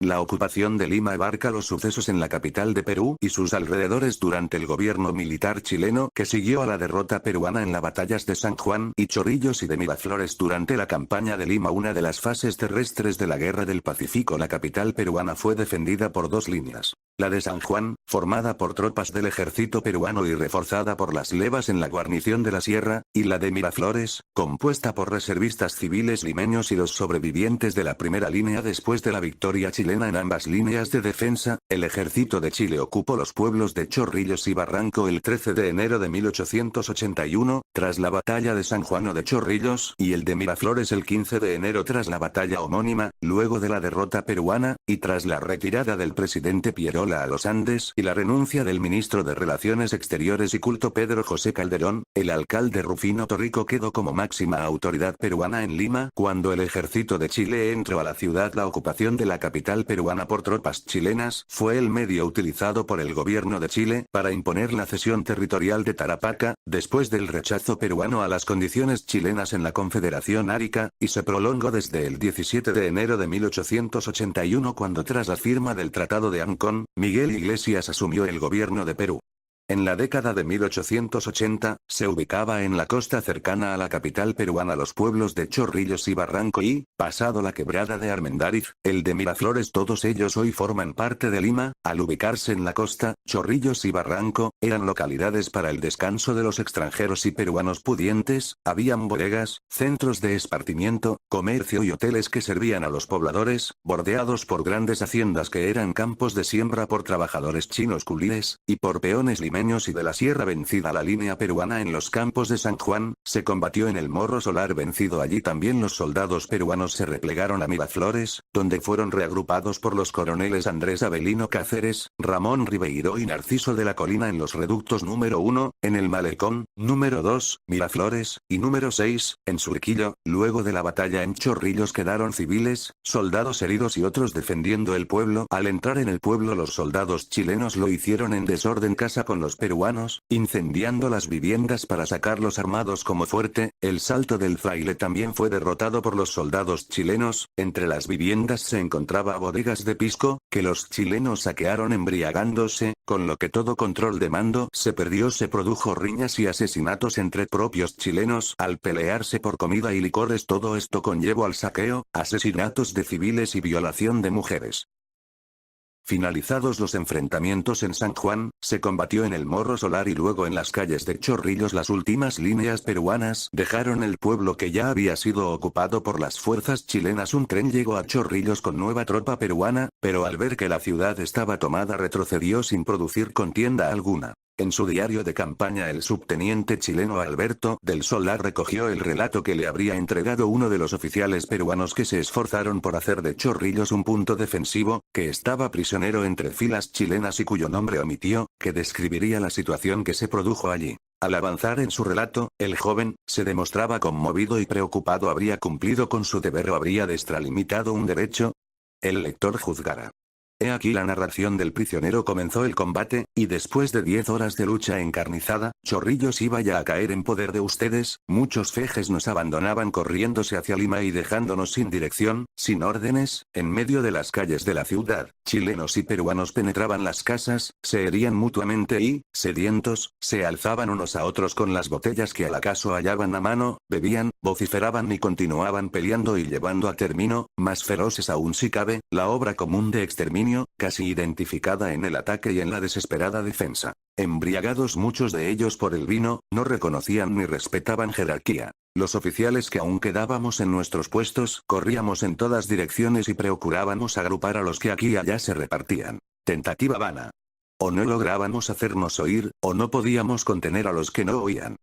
La ocupación de Lima abarca los sucesos en la capital de Perú y sus alrededores durante el gobierno militar chileno que siguió a la derrota peruana en las batallas de San Juan y Chorrillos y de Miraflores durante la campaña de Lima. Una de las fases terrestres de la Guerra del Pacífico, la capital peruana fue defendida por dos líneas. La de San Juan, formada por tropas del ejército peruano y reforzada por las levas en la guarnición de la sierra, y la de Miraflores, compuesta por reservistas civiles limeños y los sobrevivientes de la primera línea. Después de la victoria chilena en ambas líneas de defensa, el ejército de Chile ocupó los pueblos de Chorrillos y Barranco el 13 de enero de 1881, tras la batalla de San Juan o de Chorrillos, y el de Miraflores el 15 de enero tras la batalla homónima, luego de la derrota peruana, y tras la retirada del presidente Pierola a los Andes y la renuncia del ministro de Relaciones Exteriores y Culto Pedro José Calderón, el alcalde Rufino Torrico quedó como máxima autoridad peruana en Lima. Cuando el ejército de Chile entró a la ciudad, la ocupación de la capital peruana por tropas chilenas fue el medio utilizado por el gobierno de Chile para imponer la cesión territorial de Tarapacá, después del rechazo peruano a las condiciones chilenas en la Confederación Árica, y se prolongó desde el 17 de enero de 1881 cuando tras la firma del Tratado de Ancón, Miguel Iglesias asumió el gobierno de Perú. En la década de 1880, se ubicaba en la costa cercana a la capital peruana los pueblos de Chorrillos y Barranco y, pasado la quebrada de Armendáriz, el de Miraflores. Todos ellos hoy forman parte de Lima. Al ubicarse en la costa, Chorrillos y Barranco eran localidades para el descanso de los extranjeros y peruanos pudientes. Habían bodegas, centros de esparcimiento, comercio y hoteles que servían a los pobladores, bordeados por grandes haciendas que eran campos de siembra por trabajadores chinos culíes, y por peones limeños y de la sierra. Vencida la línea peruana en los campos de San Juan, se combatió en el Morro Solar. Vencido allí también, los soldados peruanos se replegaron a Miraflores, donde fueron reagrupados por los coroneles Andrés Avelino Cáceres, Ramón Ribeiro y Narciso de la Colina en los reductos número 1, en el Malecón, número 2, Miraflores, y número 6, en Surquillo. Luego de la batalla en Chorrillos quedaron civiles, soldados heridos y otros defendiendo el pueblo. Al entrar en el pueblo, los soldados chilenos lo hicieron en desorden casa con los peruanos, incendiando las viviendas para sacarlos armados como fuerte. El Salto del Fraile también fue derrotado por los soldados chilenos. Entre las viviendas se encontraba bodegas de pisco, que los chilenos saquearon embriagándose, con lo que todo control de mando se perdió. Se produjo riñas y asesinatos entre propios chilenos al pelearse por comida y licores. Todo esto conllevó al saqueo, asesinatos de civiles y violación de mujeres. Finalizados los enfrentamientos en San Juan, se combatió en el Morro Solar y luego en las calles de Chorrillos. Las últimas líneas peruanas dejaron el pueblo que ya había sido ocupado por las fuerzas chilenas. Un tren llegó a Chorrillos con nueva tropa peruana, pero al ver que la ciudad estaba tomada retrocedió sin producir contienda alguna. En su diario de campaña, el subteniente chileno Alberto del Solar recogió el relato que le habría entregado uno de los oficiales peruanos que se esforzaron por hacer de Chorrillos un punto defensivo, que estaba prisionero entre filas chilenas y cuyo nombre omitió, que describiría la situación que se produjo allí. Al avanzar en su relato, el joven se demostraba conmovido y preocupado. ¿Habría cumplido con su deber o habría extralimitado un derecho? El lector juzgará. He aquí la narración del prisionero. Comenzó el combate, y después de 10 horas de lucha encarnizada, Chorrillos iba ya a caer en poder de ustedes. Muchos fejes nos abandonaban corriéndose hacia Lima y dejándonos sin dirección, sin órdenes, en medio de las calles de la ciudad. Chilenos y peruanos penetraban las casas, se herían mutuamente y, sedientos, se alzaban unos a otros con las botellas que al acaso hallaban a mano, bebían, vociferaban y continuaban peleando y llevando a término, más feroces aún si cabe, la obra común de exterminio, casi identificada en el ataque y en la desesperada defensa. Embriagados muchos de ellos por el vino, no reconocían ni respetaban jerarquía. Los oficiales que aún quedábamos en nuestros puestos corríamos en todas direcciones y procurábamos agrupar a los que aquí y allá se repartían. Tentativa vana. O no lográbamos hacernos oír, o no podíamos contener a los que no oían.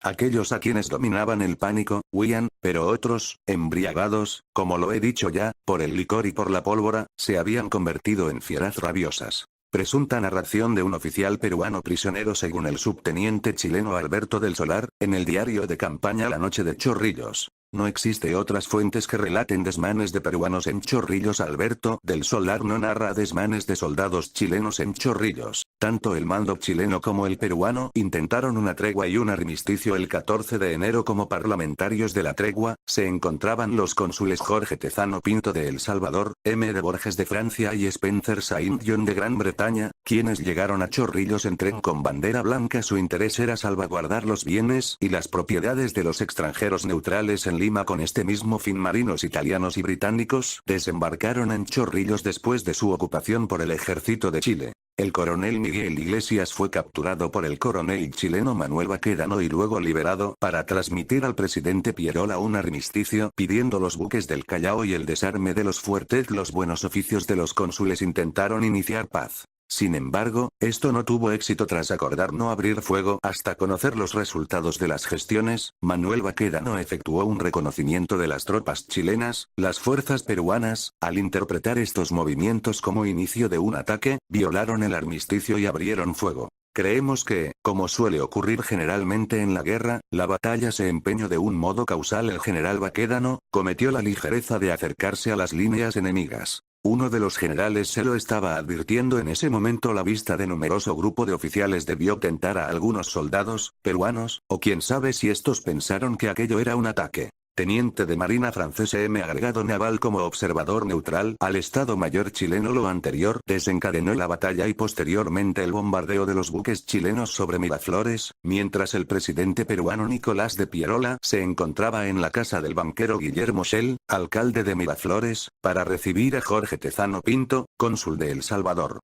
Aquellos a quienes dominaban el pánico, huían, pero otros, embriagados, como lo he dicho ya, por el licor y por la pólvora, se habían convertido en fieras rabiosas. Presunta narración de un oficial peruano prisionero según el subteniente chileno Alberto del Solar, en el diario de campaña La Noche de Chorrillos. No existe otras fuentes que relaten desmanes de peruanos en Chorrillos. Alberto del Solar no narra desmanes de soldados chilenos en Chorrillos. Tanto el mando chileno como el peruano intentaron una tregua y un armisticio el 14 de enero. Como parlamentarios de la tregua, se encontraban los cónsules Jorge Tezano Pinto de El Salvador, M. de Borges de Francia y Spencer Saint John de Gran Bretaña, quienes llegaron a Chorrillos en tren con bandera blanca. Su interés era salvaguardar los bienes y las propiedades de los extranjeros neutrales en Lima. Con este mismo fin, marinos italianos y británicos desembarcaron en Chorrillos después de su ocupación por el ejército de Chile. El coronel Miguel Iglesias fue capturado por el coronel chileno Manuel Baquedano y luego liberado para transmitir al presidente Pierola un armisticio pidiendo los buques del Callao y el desarme de los fuertes. Los buenos oficios de los cónsules intentaron iniciar paz. Sin embargo, esto no tuvo éxito. Tras acordar no abrir fuego hasta conocer los resultados de las gestiones, Manuel Baquedano efectuó un reconocimiento de las tropas chilenas. Las fuerzas peruanas, al interpretar estos movimientos como inicio de un ataque, violaron el armisticio y abrieron fuego. Creemos que, como suele ocurrir generalmente en la guerra, la batalla se empeñó de un modo causal. El general Baquedano cometió la ligereza de acercarse a las líneas enemigas. Uno de los generales se lo estaba advirtiendo en ese momento. La vista de numeroso grupo de oficiales debió tentar a algunos soldados peruanos, o quién sabe si estos pensaron que aquello era un ataque. Teniente de Marina francés M. agregado naval como observador neutral al Estado Mayor chileno. Lo anterior desencadenó la batalla y posteriormente el bombardeo de los buques chilenos sobre Miraflores, mientras el presidente peruano Nicolás de Pierola se encontraba en la casa del banquero Guillermo Schell, alcalde de Miraflores, para recibir a Jorge Tezano Pinto, cónsul de El Salvador.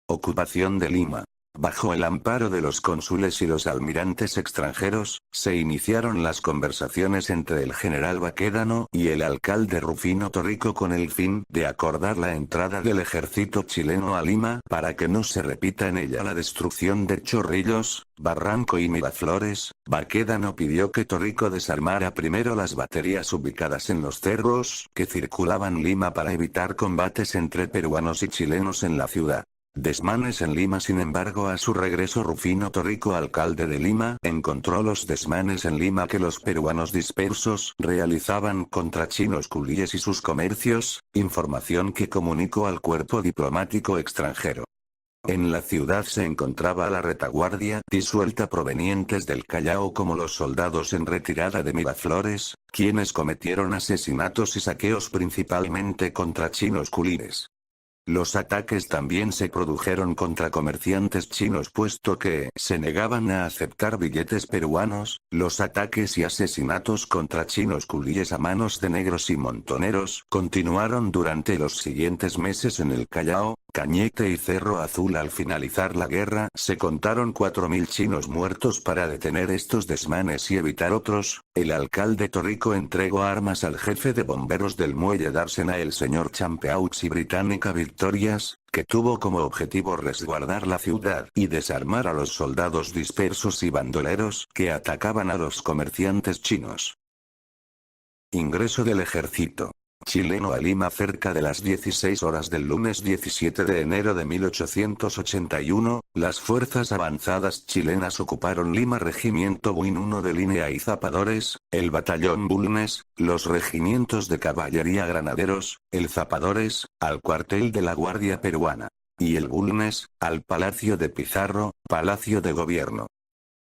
Ocupación de Lima. Bajo el amparo de los cónsules y los almirantes extranjeros, se iniciaron las conversaciones entre el general Baquedano y el alcalde Rufino Torrico con el fin de acordar la entrada del ejército chileno a Lima para que no se repita en ella la destrucción de Chorrillos, Barranco y Miraflores. Baquedano pidió que Torrico desarmara primero las baterías ubicadas en los cerros que circulaban Lima para evitar combates entre peruanos y chilenos en la ciudad. Desmanes en Lima. Sin embargo, a su regreso Rufino Torrico, alcalde de Lima, encontró los desmanes en Lima que los peruanos dispersos realizaban contra chinos culíes y sus comercios, información que comunicó al cuerpo diplomático extranjero. En la ciudad se encontraba la retaguardia disuelta provenientes del Callao como los soldados en retirada de Miraflores, quienes cometieron asesinatos y saqueos principalmente contra chinos culíes. Los ataques también se produjeron contra comerciantes chinos puesto que se negaban a aceptar billetes peruanos. Los ataques y asesinatos contra chinos culíes a manos de negros y montoneros continuaron durante los siguientes meses en el Callao, Cañete y Cerro Azul. Al finalizar la guerra, se contaron 4.000 chinos muertos. Para detener estos desmanes y evitar otros, el alcalde Torrico entregó armas al jefe de bomberos del muelle Dársena, el señor Champeaux, y Británica Victorias, que tuvo como objetivo resguardar la ciudad y desarmar a los soldados dispersos y bandoleros que atacaban a los comerciantes chinos. Ingreso del ejército chileno a Lima cerca de las 16 horas del lunes 17 de enero de 1881, las fuerzas avanzadas chilenas ocuparon Lima. Regimiento Buin 1 de línea y zapadores, el batallón Bulnes, los regimientos de caballería granaderos, el zapadores, al cuartel de la Guardia Peruana, y el Bulnes, al Palacio de Pizarro, Palacio de Gobierno.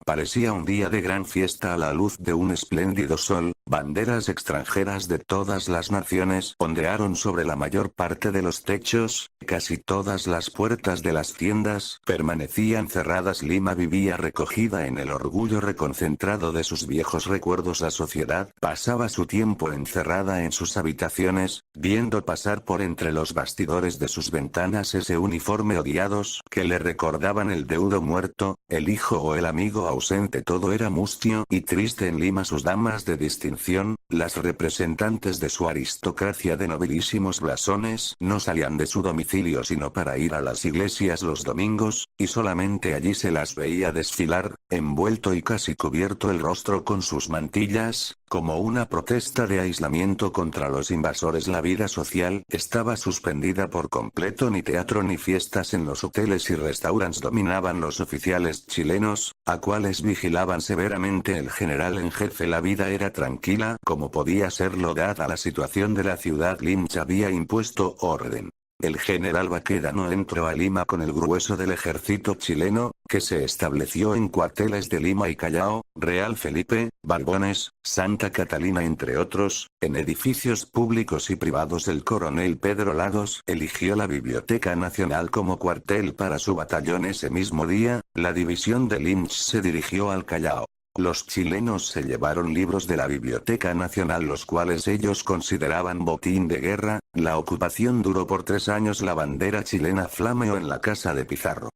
Parecía un día de gran fiesta a la luz de un espléndido sol. Banderas extranjeras de todas las naciones ondearon sobre la mayor parte de los techos, casi todas las puertas de las tiendas permanecían cerradas. Lima vivía recogida en el orgullo reconcentrado de sus viejos recuerdos. La sociedad pasaba su tiempo encerrada en sus habitaciones, viendo pasar por entre los bastidores de sus ventanas ese uniforme odiados que le recordaban el deudo muerto, el hijo o el amigo ausente. Todo era mustio y triste en Lima. Sus damas de distinción, las representantes de su aristocracia de nobilísimos blasones, no salían de su domicilio sino para ir a las iglesias los domingos, y solamente allí se las veía desfilar, envuelto y casi cubierto el rostro con sus mantillas, Como una protesta de aislamiento contra los invasores, la vida social estaba suspendida por completo. Ni teatro ni fiestas en los hoteles y restaurantes dominaban los oficiales chilenos, a cuales vigilaban severamente el general en jefe. La vida era tranquila, como podía serlo dada la situación de la ciudad. Lynch había impuesto orden. El general Baquedano entró a Lima con el grueso del ejército chileno, que se estableció en cuarteles de Lima y Callao, Real Felipe, Barbones, Santa Catalina entre otros, en edificios públicos y privados. El coronel Pedro Lagos eligió la Biblioteca Nacional como cuartel para su batallón. Ese mismo día, la división de Lynch se dirigió al Callao. Los chilenos se llevaron libros de la Biblioteca Nacional, los cuales ellos consideraban botín de guerra. La ocupación duró por 3 años. La bandera chilena flameó en la casa de Pizarro.